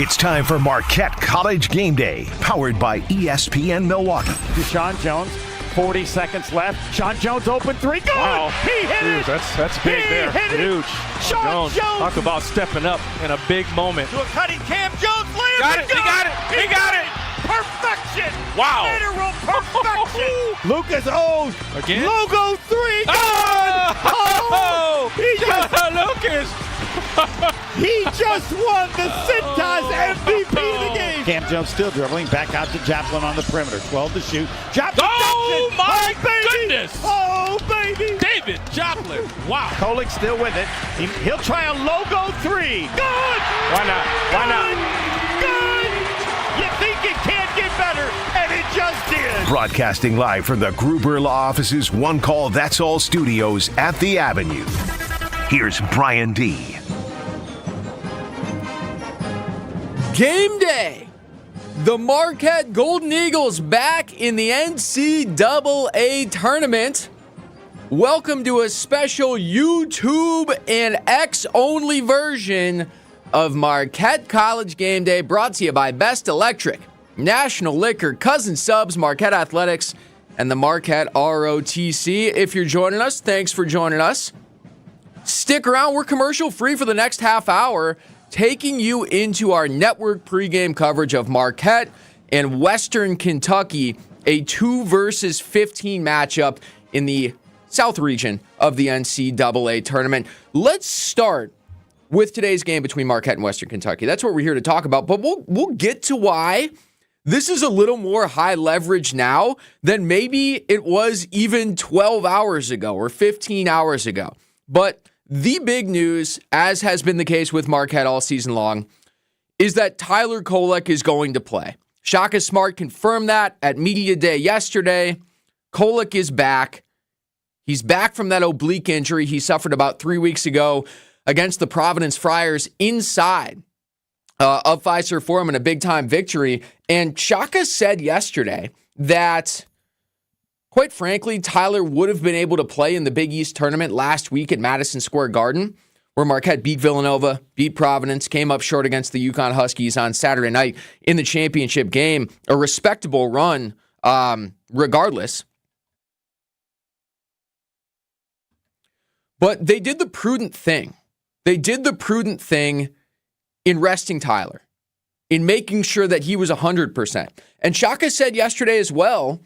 It's time for Marquette College Game Day, powered by ESPN Milwaukee. Sean Jones, 40 seconds left. Sean Jones open three. Good! Wow. He hit it! That's big there. Huge. Sean Jones. Talk about stepping up in a big moment. To a cutting Cam Jones. Lands Got it. He got it. He got it. Perfection. Wow. Literal perfection. Lucas O's. Again? Logo three. Oh! Lucas. He just won the Cintas MVP of the game. Cam Jones still dribbling. Back out to Joplin on the perimeter. 12 to shoot. Joplin. Oh, my baby. goodness. Oh, baby. David Joplin. Wow. Kolick still with it. He'll try a logo three. Good. Why not? Why not? Good. You think it can't get better, and it just did. Broadcasting live from the Gruber Law Office's One Call That's All studios at the Avenue. Here's Brian D. Game day! The Marquette Golden Eagles back in the NCAA tournament. Welcome to a special YouTube and X-only version of Marquette College Game Day, brought to you by Best Electric, National Liquor, Cousin Subs, Marquette Athletics, and the Marquette ROTC. If you're joining us, thanks for joining us. Stick around. We're commercial free for the next half hour, taking you into our network pregame coverage of Marquette and Western Kentucky, a 2 versus 15 matchup in the South region of the NCAA tournament. Let's start with today's game between Marquette and Western Kentucky. That's what we're here to talk about, but we'll get to why this is a little more high leverage now than maybe it was even 12 hours ago or 15 hours ago. But the big news, as has been the case with Marquette all season long, is that Tyler Kolek is going to play. Shaka Smart confirmed that at Media Day yesterday. Kolek is back. He's back from that oblique injury he suffered about 3 weeks ago against the Providence Friars inside of Fiserv Forum in a big-time victory. And Shaka said yesterday that, quite frankly, Tyler would have been able to play in the Big East tournament last week at Madison Square Garden, where Marquette beat Villanova, beat Providence, came up short against the UConn Huskies on Saturday night in the championship game. A respectable run regardless. But they did the prudent thing. They did the prudent thing in resting Tyler, in making sure that he was 100%. And Shaka said yesterday as well,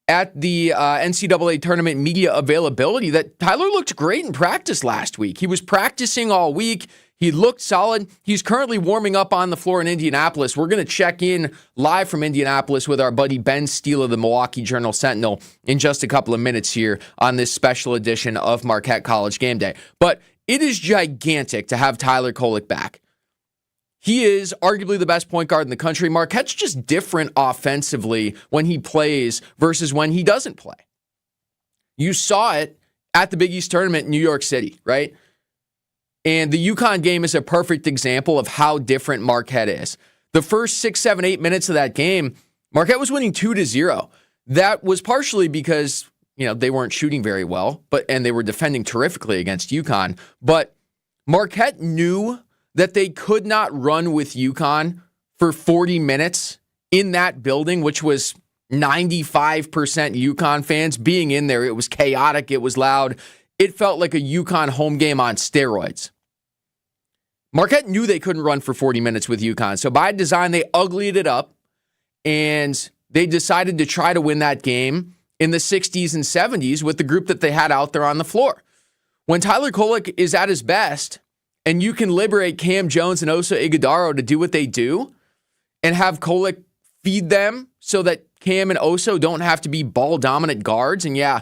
at the NCAA tournament media availability, that Tyler looked great in practice last week. He was practicing all week. He looked solid. He's currently warming up on the floor in Indianapolis. We're going to check in live from Indianapolis with our buddy Ben Steele of the Milwaukee Journal-Sentinel in just a couple of minutes here on this special edition of Marquette College Game Day. But it is gigantic to have Tyler Kolek back. He is arguably the best point guard in the country. Marquette's just different offensively when he plays versus when he doesn't play. You saw it at the Big East tournament in New York City, right? And the UConn game is a perfect example of how different Marquette is. The first 6, 7, 8 minutes of that game, Marquette was winning 2-0. That was partially because, they weren't shooting very well, and they were defending terrifically against UConn. But Marquette knew that they could not run with UConn for 40 minutes in that building, which was 95% UConn fans being in there. It was chaotic. It was loud. It felt like a UConn home game on steroids. Marquette knew they couldn't run for 40 minutes with UConn. So by design, they uglied it up, and they decided to try to win that game in the 60s and 70s with the group that they had out there on the floor. When Tyler Kolek is at his best, and you can liberate Cam Jones and Oso Ighodaro to do what they do and have Kolek feed them so that Cam and Oso don't have to be ball-dominant guards. And yeah,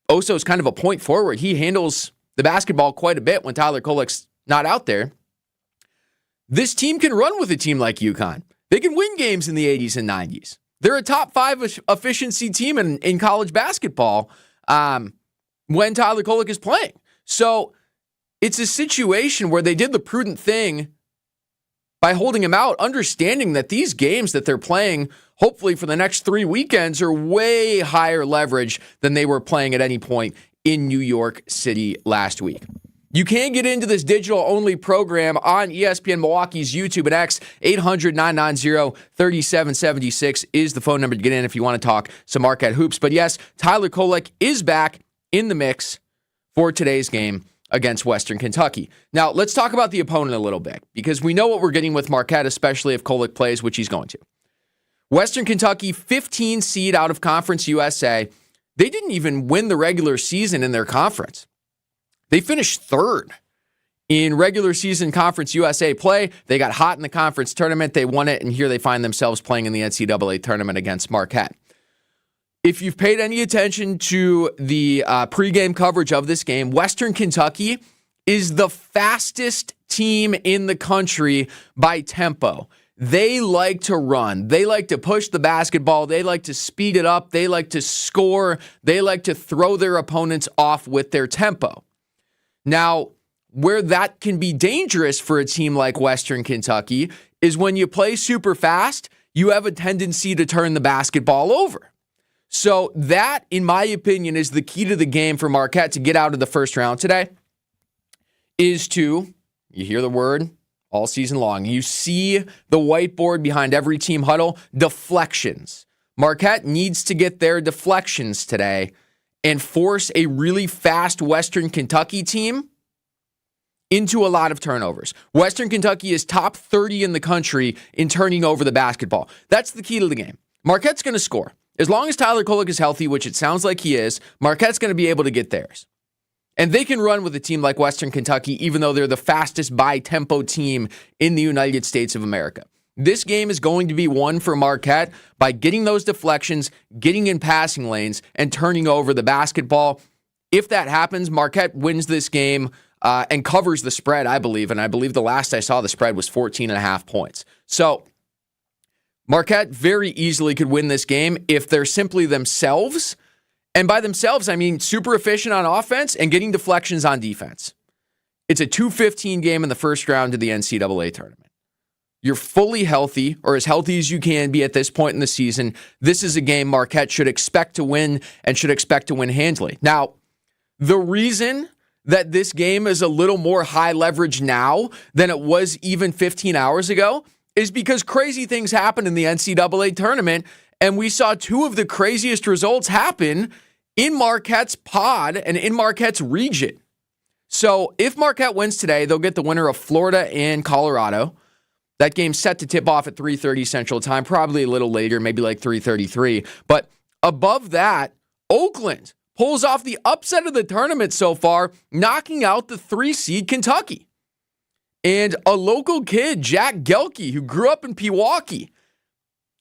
Oso is kind of a point forward. He handles the basketball quite a bit when Tyler Kolek's not out there. This team can run with a team like UConn. They can win games in the 80s and 90s. They're a top 5 efficiency team in college basketball when Tyler Kolek is playing. So it's a situation where they did the prudent thing by holding him out, understanding that these games that they're playing, hopefully for the next 3 weekends, are way higher leverage than they were playing at any point in New York City last week. You can get into this digital-only program on ESPN Milwaukee's YouTube and X. 800-990-3776 is the phone number to get in if you want to talk some Marquette hoops. But yes, Tyler Kolek is back in the mix for today's game against Western Kentucky. Now, let's talk about the opponent a little bit, because we know what we're getting with Marquette, especially if Kolek plays, which he's going to. Western Kentucky, 15 seed out of Conference USA. They didn't even win the regular season in their conference. They finished third in regular season Conference USA play. They got hot in the conference tournament. They won it, and here they find themselves playing in the NCAA tournament against Marquette. If you've paid any attention to the pregame coverage of this game, Western Kentucky is the fastest team in the country by tempo. They like to run. They like to push the basketball. They like to speed it up. They like to score. They like to throw their opponents off with their tempo. Now, where that can be dangerous for a team like Western Kentucky is when you play super fast, you have a tendency to turn the basketball over. So that, in my opinion, is the key to the game for Marquette to get out of the first round today, is to, you hear the word all season long, you see the whiteboard behind every team huddle, deflections. Marquette needs to get their deflections today and force a really fast Western Kentucky team into a lot of turnovers. Western Kentucky is top 30 in the country in turning over the basketball. That's the key to the game. Marquette's going to score. As long as Tyler Kolek is healthy, which it sounds like he is, Marquette's going to be able to get theirs. And they can run with a team like Western Kentucky, even though they're the fastest by-tempo team in the United States of America. This game is going to be won for Marquette by getting those deflections, getting in passing lanes, and turning over the basketball. If that happens, Marquette wins this game and covers the spread, I believe. And I believe the last I saw, the spread was 14.5 points. So Marquette very easily could win this game if they're simply themselves. And by themselves, I mean super efficient on offense and getting deflections on defense. It's a 2-15 game in the first round of the NCAA tournament. You're fully healthy, or as healthy as you can be at this point in the season. This is a game Marquette should expect to win and should expect to win handily. Now, the reason that this game is a little more high leverage now than it was even 15 hours ago is because crazy things happen in the NCAA tournament, and we saw two of the craziest results happen in Marquette's pod and in Marquette's region. So if Marquette wins today, they'll get the winner of Florida and Colorado. That game's set to tip off at 3:30 Central Time, probably a little later, maybe like 3:33. But above that, Oakland pulls off the upset of the tournament so far, knocking out the 3-seed Kentucky. And a local kid, Jack Gelke, who grew up in Pewaukee,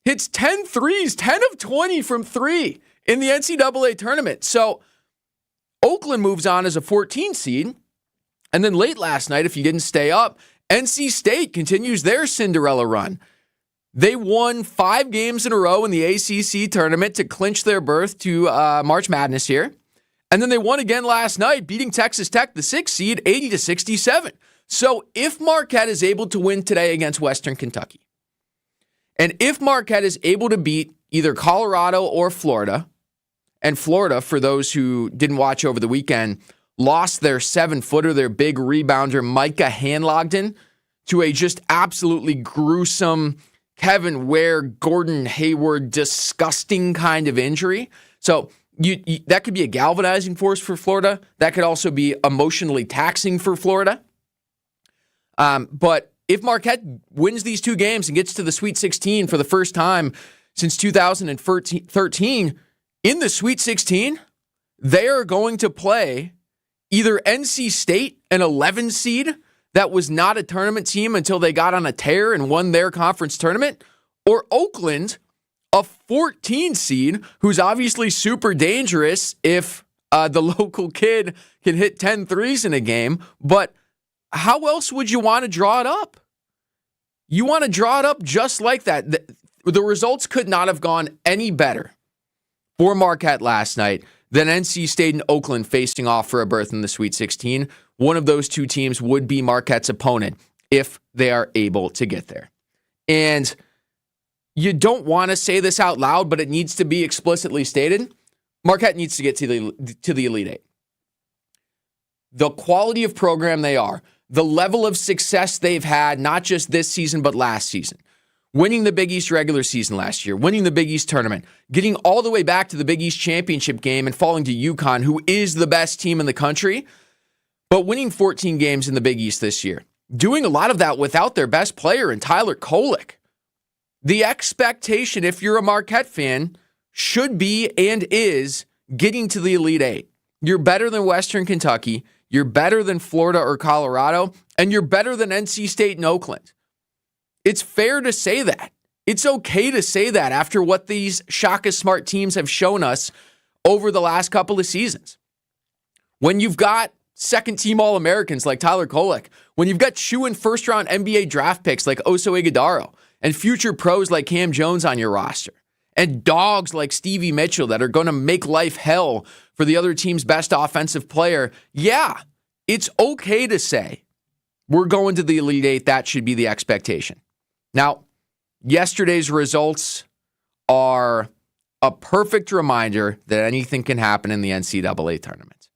hits 10 threes, 10 of 20 from three in the NCAA tournament. So Oakland moves on as a 14 seed. And then late last night, if you didn't stay up, NC State continues their Cinderella run. They won 5 games in a row in the ACC tournament to clinch their berth to March Madness here. And then they won again last night, beating Texas Tech, the 6th seed, 80-67. So if Marquette is able to win today against Western Kentucky, and if Marquette is able to beat either Colorado or Florida, and Florida, for those who didn't watch over the weekend, lost their 7-footer, their big rebounder, Micah Hanlogden, to a just absolutely gruesome Kevin Ware, Gordon Hayward, disgusting kind of injury. So you that could be a galvanizing force for Florida. That could also be emotionally taxing for Florida. But if Marquette wins these 2 games and gets to the Sweet 16 for the first time since 2013, in the Sweet 16, they are going to play either NC State, an 11 seed that was not a tournament team until they got on a tear and won their conference tournament, or Oakland, a 14 seed who's obviously super dangerous if the local kid can hit 10 threes in a game. But how else would you want to draw it up? You want to draw it up just like that. The results could not have gone any better for Marquette last night than NC State and Oakland facing off for a berth in the Sweet 16. One of those two teams would be Marquette's opponent if they are able to get there. And you don't want to say this out loud, but it needs to be explicitly stated. Marquette needs to get to the Elite Eight. the quality of program they are, the level of success they've had, not just this season, but last season. Winning the Big East regular season last year, winning the Big East tournament, getting all the way back to the Big East championship game and falling to UConn, who is the best team in the country, but winning 14 games in the Big East this year. Doing a lot of that without their best player in Tyler Kolek. The expectation, if you're a Marquette fan, should be and is getting to the Elite Eight. You're better than Western Kentucky, you're better than Florida or Colorado, and you're better than NC State and Oakland. It's fair to say that. It's okay to say that after what these Shaka Smart teams have shown us over the last couple of seasons. When you've got second-team All-Americans like Tyler Kolek, when you've got shoo-in first-round NBA draft picks like Oso Ighodaro, and future pros like Cam Jones on your roster, and dogs like Stevie Mitchell that are going to make life hell for the other team's best offensive player, yeah, it's okay to say we're going to the Elite Eight. That should be the expectation. Now, yesterday's results are a perfect reminder that anything can happen in the NCAA tournament.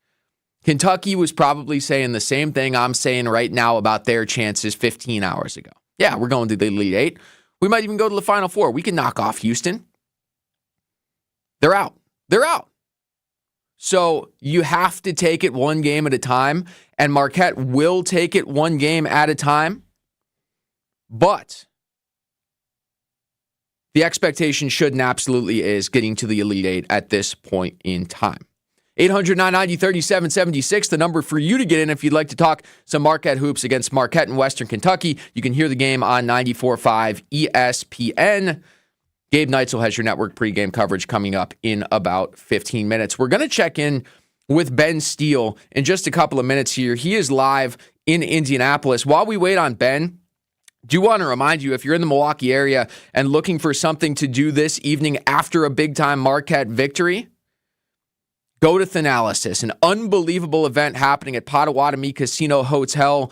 Kentucky was probably saying the same thing I'm saying right now about their chances 15 hours ago. Yeah, we're going to the Elite Eight. We might even go to the Final Four. We can knock off Houston. They're out. They're out. So you have to take it one game at a time, and Marquette will take it one game at a time. But the expectation should and absolutely is getting to the Elite Eight at this point in time. 800-990-3776, the number for you to get in if you'd like to talk some Marquette hoops against Marquette and Western Kentucky. You can hear the game on 94.5 ESPN. Gabe Neitzel has your network pregame coverage coming up in about 15 minutes. We're going to check in with Ben Steele in just a couple of minutes here. He is live in Indianapolis. While we wait on Ben, do want to remind you, if you're in the Milwaukee area and looking for something to do this evening after a big-time Marquette victory, go to Thanalysis, an unbelievable event happening at Potawatomi Casino Hotel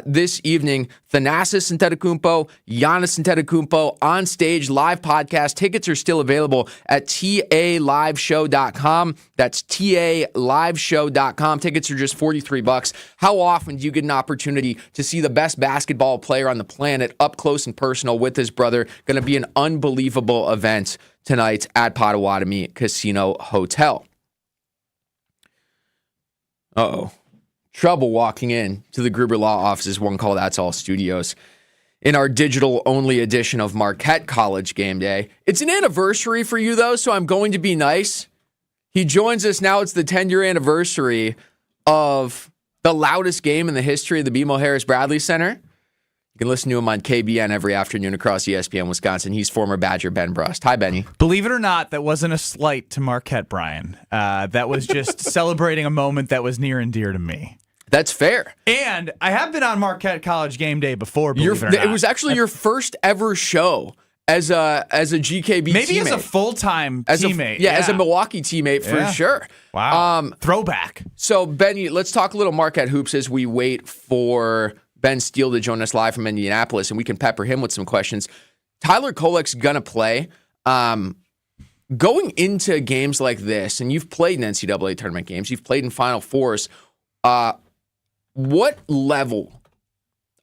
this evening. Thanasis Antetokounmpo, Giannis Antetokounmpo on stage, live podcast. Tickets are still available at taliveshow.com. That's taliveshow.com. Tickets are just $43. How often do you get an opportunity to see the best basketball player on the planet up close and personal with his brother? Going to be an unbelievable event tonight at Potawatomi Casino Hotel. Uh-oh. Trouble walking in to the Gruber Law Office's One Call That's All studios in our digital-only edition of Marquette College Game Day. It's an anniversary for you, though, so I'm going to be nice. He joins us now. It's the 10-year anniversary of the loudest game in the history of the BMO Harris Bradley Center. You can listen to him on KBN every afternoon across ESPN Wisconsin. He's former Badger Ben Brust. Hi, Benny. Believe it or not, that wasn't a slight to Marquette, Brian. That was just celebrating a moment that was near and dear to me. That's fair. And I have been on Marquette College Game Day before, believe it or not. It was actually your first ever show as a GKB Maybe teammate. as a full-time teammate. As a Milwaukee teammate for sure. Wow. Throwback. So, Benny, let's talk a little Marquette hoops as we wait for Ben Steele to join us live from Indianapolis, and we can pepper him with some questions. Tyler Kolek's going to play. Going into games like this, and you've played in NCAA tournament games, you've played in Final Fours, what level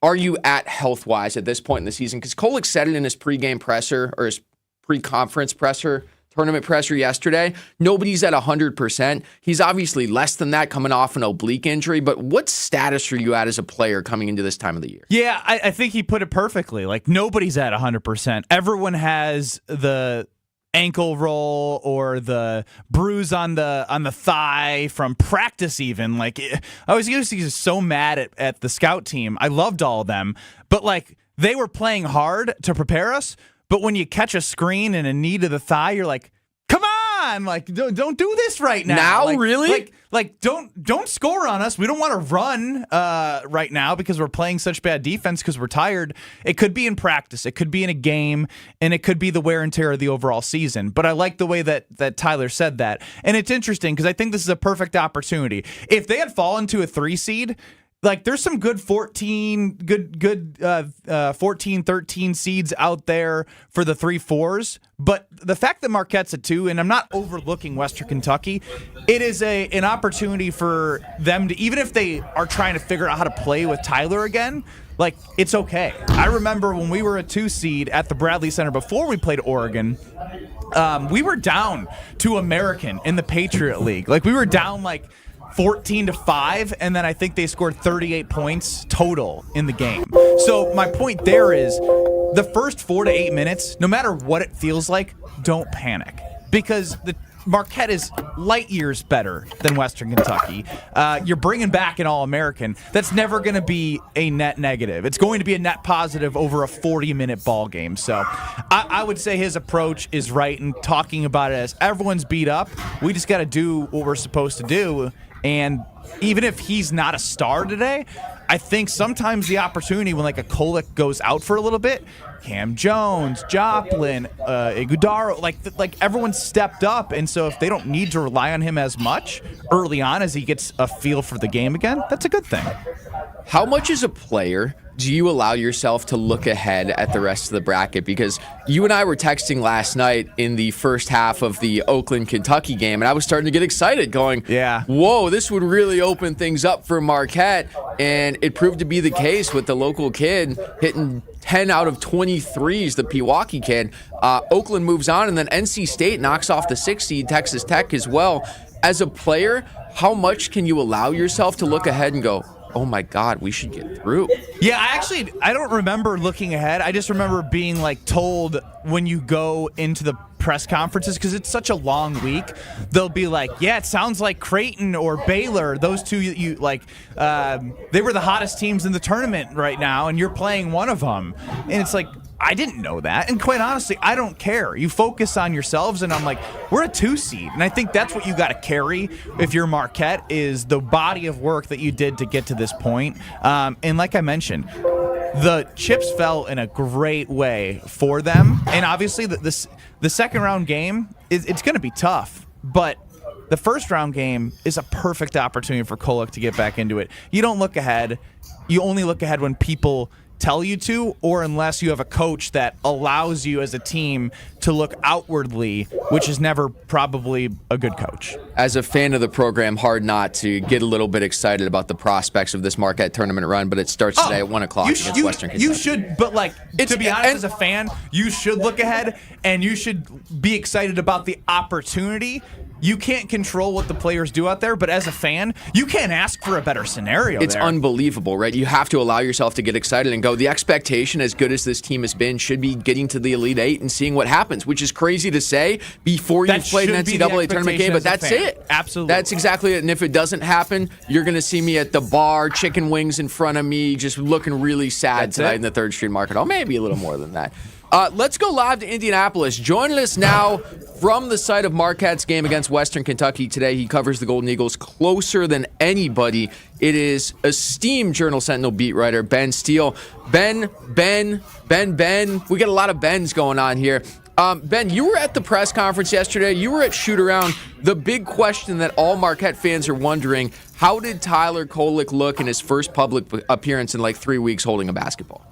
are you at health-wise at this point in the season? Because Kolek said it in his pregame presser or his pre-conference presser, tournament presser yesterday. Nobody's at 100%. He's obviously less than that coming off an oblique injury, but what status are you at as a player coming into this time of the year? Yeah, I think he put it perfectly. Like, nobody's at 100%. Everyone has the ankle roll or the bruise on the thigh from practice even. Like, I was so mad at the scout team. I loved all of them, but like, they were playing hard to prepare us. But when you catch a screen and a knee to the thigh, you're like, come on, like don't do this right now. Now, like, really? Like don't score on us. We don't want to run right now because we're playing such bad defense because we're tired. It could be in practice, it could be in a game, and it could be the wear and tear of the overall season. But I like the way that Tyler said that. And it's interesting because I think this is a perfect opportunity. If they had fallen to a 3 seed, Like, there's some good 14, 13 seeds out there for the 3-4s. But the fact that Marquette's a 2, and I'm not overlooking Western Kentucky, it is an opportunity for them to, even if they are trying to figure out how to play with Tyler again, like, it's okay. I remember when we were a 2 seed at the Bradley Center before we played Oregon, we were down to American in the Patriot League. Like, we were down, 14-5, and then I think they scored 38 points total in the game. So my point there is the first 4 to 8 minutes, no matter what it feels like, don't panic, because the Marquette is light years better than Western Kentucky. You're bringing back an All-American. That's never going to be a net negative. It's going to be a net positive over a 40-minute ball game. So I would say his approach is right in talking about it as everyone's beat up. We just got to do what we're supposed to do. And even if he's not a star today, I think sometimes the opportunity when a Kolek goes out for a little bit, Cam Jones, Joplin, Igudaro, like everyone stepped up. And so if they don't need to rely on him as much early on as he gets a feel for the game again, that's a good thing. How much as a player do you allow yourself to look ahead at the rest of the bracket? Because you and I were texting last night in the first half of the Oakland-Kentucky game, and I was starting to get excited going, whoa, this would really open things up for Marquette. And it proved to be the case with the local kid hitting 10 out of 23s, the Pewaukee kid. Oakland moves on, and then NC State knocks off the 6 seed, Texas Tech as well. As a player, how much can you allow yourself to look ahead and go, oh my God, we should get through? Yeah, I don't remember looking ahead. I just remember being told when you go into the press conferences, because it's such a long week, they'll be like, yeah, it sounds like Creighton or Baylor, those two, they were the hottest teams in the tournament right now, and you're playing one of them. And it's like, I didn't know that. And quite honestly, I don't care. You focus on yourselves, and I'm like, we're a 2 seed. And I think that's what you got to carry if you're Marquette, is the body of work that you did to get to this point. And like I mentioned, the chips fell in a great way for them. And obviously, the second round game, it's going to be tough. But the first round game is a perfect opportunity for Kolek to get back into it. You don't look ahead. You only look ahead when people tell you to, or unless you have a coach that allows you as a team to look outwardly, which is never probably a good coach. As a fan of the program, hard not to get a little bit excited about the prospects of this Marquette tournament run, but it starts today at 1 o'clock against Western Kentucky. You should, but to be honest, as a fan, you should look ahead, and you should be excited about the opportunity. You can't control what the players do out there, but as a fan, you can't ask for a better scenario. It's unbelievable, right? You have to allow yourself to get excited and go, the expectation, as good as this team has been, should be getting to the Elite Eight and seeing what happens, which is crazy to say before you've played an NCAA tournament game, but that's it. Absolutely. That's exactly it. And if it doesn't happen, you're going to see me at the bar, chicken wings in front of me, just looking really sad tonight in the 3rd Street Market. Oh, maybe a little more than that. Let's go live to Indianapolis. Joining us now from the site of Marquette's game against Western Kentucky today. He covers the Golden Eagles closer than anybody. It is esteemed Journal Sentinel beat writer Ben Steele. Ben. We get a lot of Bens going on here. Ben, you were at the press conference yesterday. You were at Shoot Around. The big question that all Marquette fans are wondering, how did Tyler Kolek look in his first public appearance in 3 weeks holding a basketball?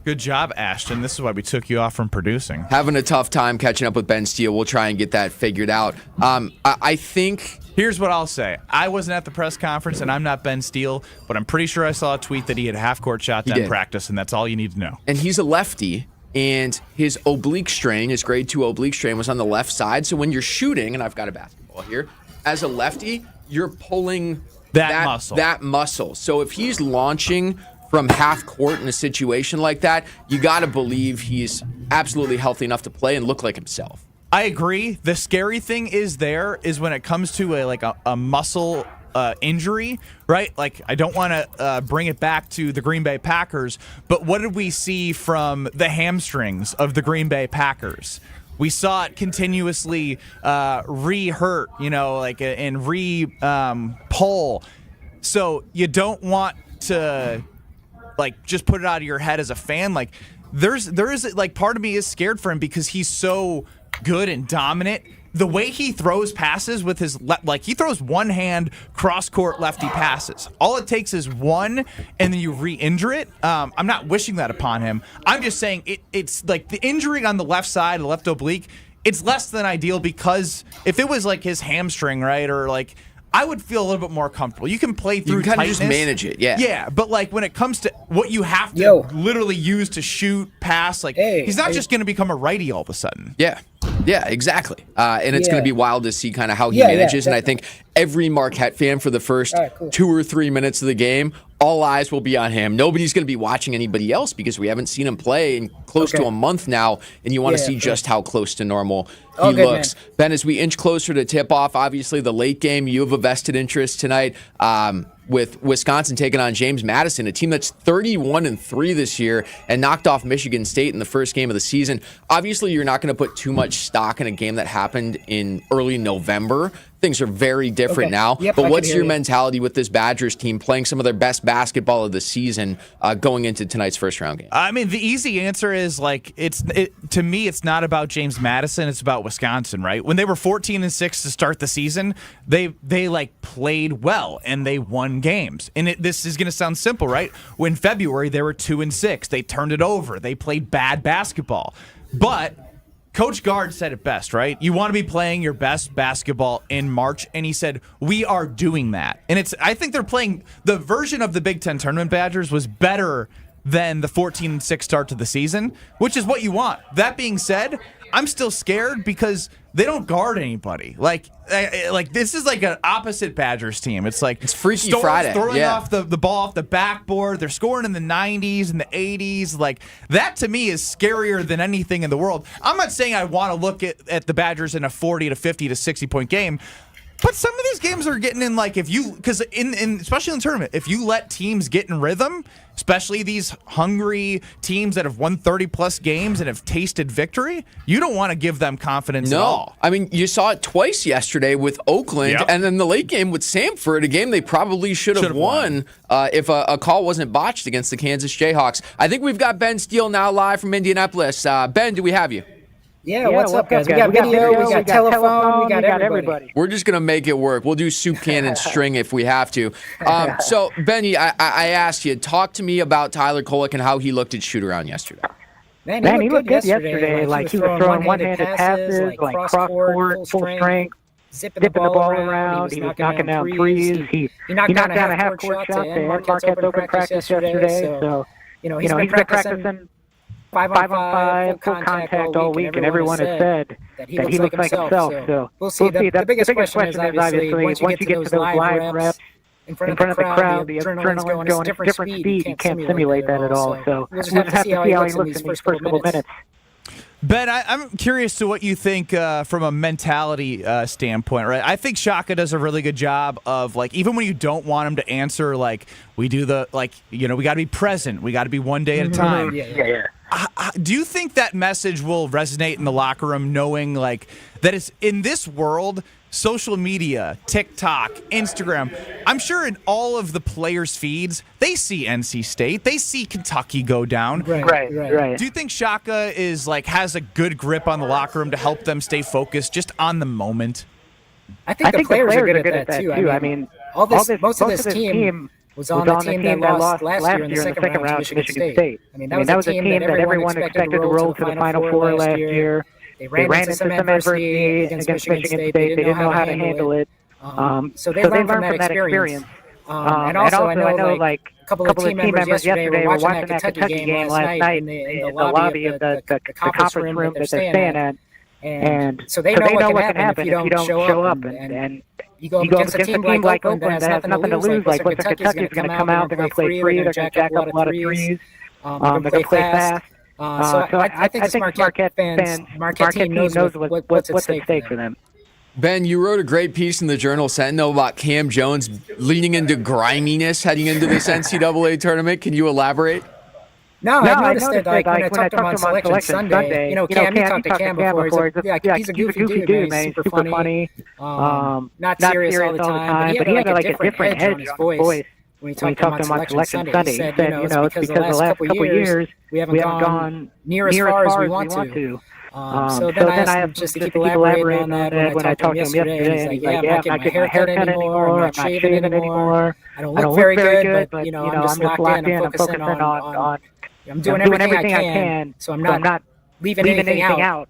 Good job, Ashton. This is why we took you off from producing. Having a tough time catching up with Ben Steele. We'll try and get that figured out. I think... Here's what I'll say. I wasn't at the press conference, and I'm not Ben Steele, but I'm pretty sure I saw a tweet that he had half-court shots in practice, and that's all you need to know. And he's a lefty, and his oblique strain, his grade 2 oblique strain, was on the left side. So when you're shooting, and I've got a basketball here, as a lefty, you're pulling that muscle. So if he's launching from half court in a situation like that, you got to believe he's absolutely healthy enough to play and look like himself. I agree. The scary thing is when it comes to a muscle injury, right? I don't want to bring it back to the Green Bay Packers, but what did we see from the hamstrings of the Green Bay Packers? We saw it continuously re-hurt, and re-pull. So you don't want to just put it out of your head as a fan. There is part of me is scared for him because he's so good and dominant the way he throws passes with his he throws one-hand cross-court lefty passes. All it takes is one, and then you re-injure it. I'm not wishing that upon him. I'm just saying it's like the injury on the left side, the left oblique, it's less than ideal because if it was like his hamstring, right, or like I would feel a little bit more comfortable. You can play through You can kind of tightness. just manage it, yeah. Yeah, but like when it comes to what you have to literally use to shoot, pass, like he's not just going to become a righty all of a sudden. Yeah. Yeah, exactly. And it's going to be wild to see kind of how he manages. And I think every Marquette fan for the first 2 or 3 minutes of the game, all eyes will be on him. Nobody's going to be watching anybody else because we haven't seen him play in close to a month now, and you want to see just how close to normal he looks. Man. Ben, as we inch closer to tip-off, obviously the late game, you have a vested interest tonight with Wisconsin taking on James Madison, a team that's 31-3 this year and knocked off Michigan State in the first game of the season. Obviously, you're not going to put too much stock in a game that happened in early November. Things are very different now. But what's your mentality with this Badgers team playing some of their best basketball of the season going into tonight's first round game? I mean, the easy answer is like to me, it's not about James Madison. It's about Wisconsin, right? When they were 14-6 to start the season, they like played well and they won games. And this is going to sound simple, right? When February they were 2-6, they turned it over. They played bad basketball, but Coach Gard said it best, right? You want to be playing your best basketball in March, and he said, we are doing that. And I think they're playing, the version of the Big Ten Tournament Badgers was better than the 14-6 start to the season, which is what you want. That being said, I'm still scared because they don't guard anybody. Like this is like an opposite Badgers team. It's like it's Freaky Friday. Throwing off the ball off the backboard. They're scoring in the 90s and the 80s. Like that to me is scarier than anything in the world. I'm not saying I want to look at the Badgers in a 40 to 50 to 60 point game. But some of these games are getting in because especially in the tournament, if you let teams get in rhythm, especially these hungry teams that have won 30-plus games and have tasted victory, you don't want to give them confidence at all. I mean, you saw it twice yesterday with Oakland, and then the late game with Samford, a game they probably should have won if a call wasn't botched against the Kansas Jayhawks. I think we've got Ben Steele now live from Indianapolis. Ben, do we have you? Yeah, what's up, guys? We got video, we got telephone, we got everybody. We're just going to make it work. We'll do soup can and string if we have to. So, Benny, I asked you, talk to me about Tyler Kolek and how he looked at shoot-around yesterday. Man, he looked good yesterday. Like, he was throwing one-handed passes, like cross-court, full strength, zipping the ball around. He was knocking down threes. He knocked down a half-court shot to end Marquette's open practice yesterday. So, he's been practicing 5-on-5, full contact all week, and everyone has said that he looks like himself. So we'll see. The biggest question is obviously once you get to those live reps in front of the crowd, the adrenaline's going at a different speed. You can't simulate that at all. So we'll just have to see how he looks in these first couple minutes. Ben, I'm curious to what you think from a mentality standpoint, right? I think Shaka does a really good job of, like, even when you don't want him to answer, like, we do we got to be present. We got to be one day at a time. Yeah. Do you think that message will resonate in the locker room, knowing, like, that it's in this world, social media, TikTok, Instagram, I'm sure in all of the players' feeds, they see NC State, they see Kentucky go down. Right. Do you think Shaka has a good grip on the locker room to help them stay focused just on the moment? I think the players are good at that too. I mean, most of this team was on the team that lost last year in the second round to Michigan State. I mean, that was a team that everyone expected to roll to the Final Four last year. They ran into some adversity against Michigan State. They didn't know how to handle it. So they learned from that experience. And also, I know, like, a couple of team members yesterday were watching that Kentucky game last night in the lobby of the conference room that they're staying at. And so they know what can happen if you don't show up. And you go against a team like Oakland that has nothing to lose. Like, Kentucky's going to come out, they're going to play free, they're going to jack up a lot of threes, they're going to play fast. So I think this Marquette team knows what's at stake for them. Ben, you wrote a great piece in the Journal Sentinel about Cam Jones leaning into griminess heading into this NCAA tournament. Can you elaborate? No, I noticed it. Like, when I talked to him on Selection Sunday, Cam, you talked to Cam before. He's a goofy dude, man. He's super funny. Not serious all the time, but he had like a different edge on his voice when he talked to him on Selection Sunday. He said, it's because the last couple years we haven't gone near as far as we want to. So then I asked him just to keep elaborating on that when I talked to him yesterday. And he's like, yeah, I'm not getting my hair cut anymore. I'm not shaving anymore. I don't look very good, but I'm just locked in. I'm focusing on I'm doing everything I can. So I'm not leaving anything out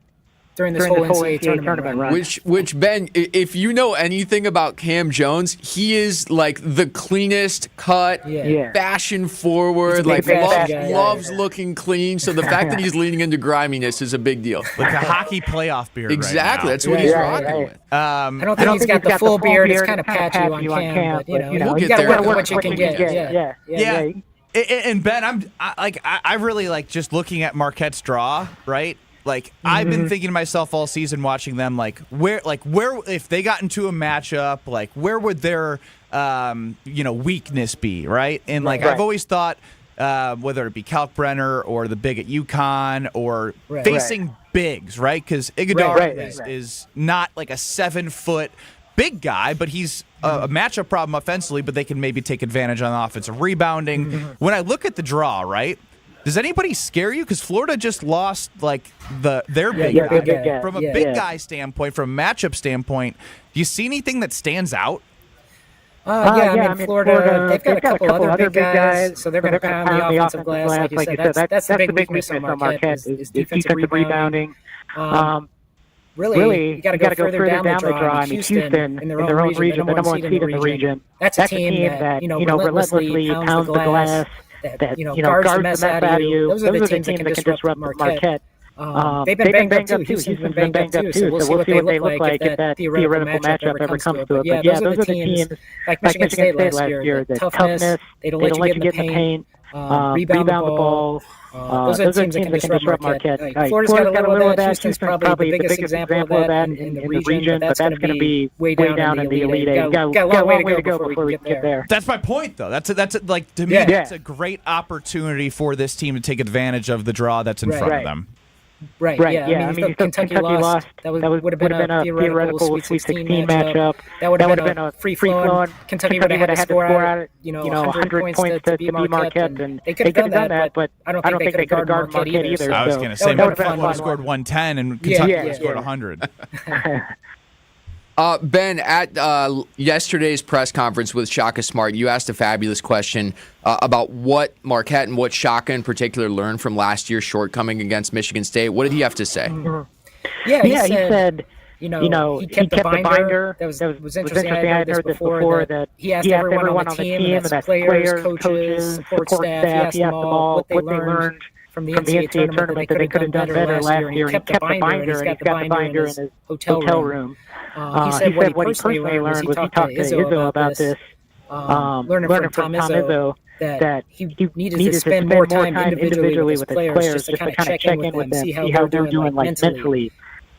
during this whole NCAA tournament run. Which Ben, if you know anything about Cam Jones, he is like the cleanest cut, fashion forward, like loves looking clean. So the fact that he's leaning into griminess is a big deal. Like a hockey playoff beard. Exactly, right that's what he's rocking with. I don't think he's got the full beard. It's kind of patchy on Cam, but we'll you get got to there. work with what you can get. Yeah. And Ben, I really like just looking at Marquette's draw, right? Like I've been thinking to myself all season watching them, where if they got into a matchup, like where would their weakness be, right? And I've always thought whether it be Kalkbrenner or the big at UConn or facing bigs, right? Because Iguodala is not like a 7-foot big guy, but he's a matchup problem offensively, but they can maybe take advantage on offensive rebounding. When I look at the draw, right? Does anybody scare you? Because Florida just lost their big guy. From a big guy standpoint, from a matchup standpoint, do you see anything that stands out? I mean, Florida, they've got a couple other big guys, so they're going to pound the offensive glass. Like you said, that's the big weakness on Marquette is defensive rebounding. Really, you got to go further down the draw. I mean, Houston, in their own region, the number one seed in the region, that's a team that relentlessly pounds the glass. That guards the mess out of you. Those are the teams that can disrupt Marquette. They've been banged up too. Houston's been banged up too. So we'll see what they look like if that theoretical matchup ever comes to it. But yeah, those are the teams like Michigan State last year. The toughness, they don't let you get in the paint, rebound the ball. Those are the teams that can disrupt Marquette. Florida's got a little of that. Houston's probably the biggest example of that in the region, but that's going to be way down in the Elite Eight. Got a long way to go before we get there. That's my point, though. That's to me, that's a great opportunity for this team to take advantage of the draw that's in front of them. Right. Yeah. I mean, if Kentucky lost, that would have been a theoretical Sweet 16 matchup. That would have been a free-flowing. Kentucky would have had to score out, 100 points to beat Marquette, and they could have done that, but I don't think they could have guarded Marquette either. I was going to say Marquette would have scored 110, and Kentucky would have scored 100. Ben, at yesterday's press conference with Shaka Smart, you asked a fabulous question about what Marquette and what Shaka in particular learned from last year's shortcoming against Michigan State. What did he have to say? Yeah, he said, he kept the binder. That was interesting. I had heard this before, that he asked everyone on the team, and that's players, coaches, support staff, he asked them all what they learned from the NCAA tournament that they could have done better last year. And he kept the binder, and he's got the binder in his hotel room. He said what he personally learned was he talked to Izzo about this, learning from Tom Izzo, that he needed to spend more time individually with his players just to kind of check in with them, see how they're doing mentally.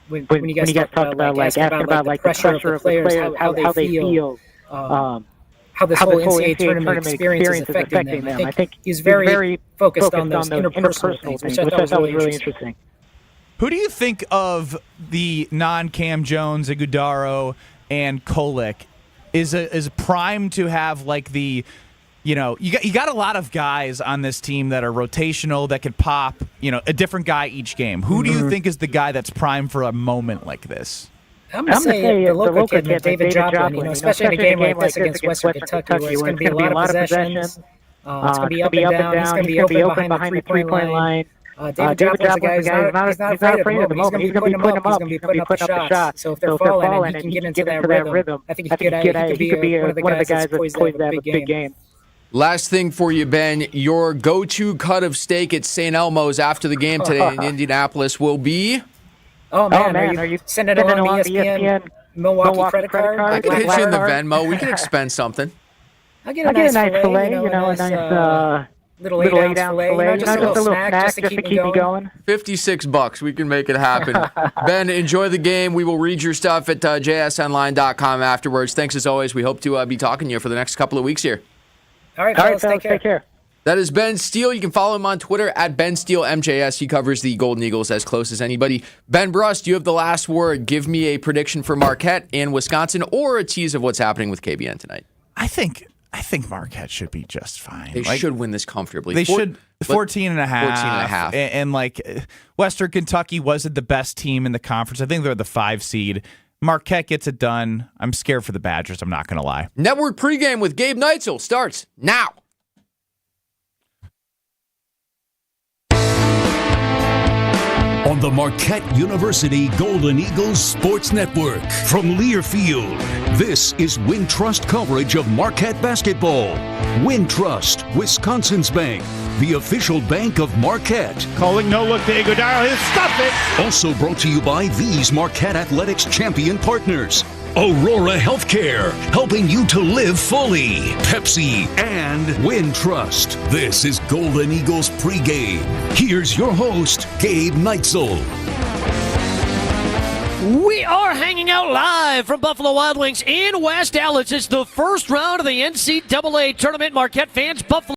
When you guys talked about asking about the pressure of the players, how they feel, how this whole NCAA tournament experience is affecting them. I think he's very focused on those interpersonal things, which I thought was really interesting. Who do you think of the non-Cam Jones, Iguodala, and Kolek is primed to have the, you got a lot of guys on this team that are rotational that could pop, a different guy each game. Who do you think is the guy that's primed for a moment like this? I'm going to say the local kid, David Joplin, especially in a game like this against Western Kentucky, where it's going to be a lot of possessions. It's going to be up and down. It's going to be open behind the three-point line. David Joplin's a guy who's not afraid at the moment. He's going to be putting them up. He's going to be putting up the shots. So if they're falling and he can get into that rhythm, I think he could be one of the guys that's poised to have a big game. Last thing for you, Ben, your go-to cut of steak at St. Elmo's after the game today in Indianapolis will be? Oh, man, are you sending it along the ESPN Milwaukee credit card? I can hit you in the Venmo. We can expense something. I'll get a nice filet, a nice little 8-ounce filet, just a little snack just to keep me going. $56. We can make it happen. Ben, enjoy the game. We will read your stuff at jsonline.com afterwards. Thanks as always. We hope to be talking to you for the next couple of weeks here. All right, fellas, take care. That is Ben Steele. You can follow him on Twitter at BenSteeleMJS. He covers the Golden Eagles as close as anybody. Ben Brust, you have the last word. Give me a prediction for Marquette and Wisconsin or a tease of what's happening with KBN tonight. I think I think Marquette should be just fine. They should win this comfortably. They should 14 and a half. 14 and a half. And like Western Kentucky wasn't the best team in the conference. I think they're the 5 seed. Marquette gets it done. I'm scared for the Badgers. I'm not going to lie. Network pregame with Gabe Neitzel starts now. On the Marquette University Golden Eagles Sports Network. From Learfield, this is Wintrust coverage of Marquette basketball. Wintrust, Wisconsin's bank, the official bank of Marquette. Calling no look to Iguodala. He'll stuff it. Also brought to you by these Marquette Athletics champion partners. Aurora Healthcare, helping you to live fully. Pepsi and Wintrust. This is Golden Eagles pregame. Here's your host, Gabe Neitzel. We are hanging out live from Buffalo Wild Wings in West Allis. It's the first round of the NCAA tournament. Marquette fans, Buffalo.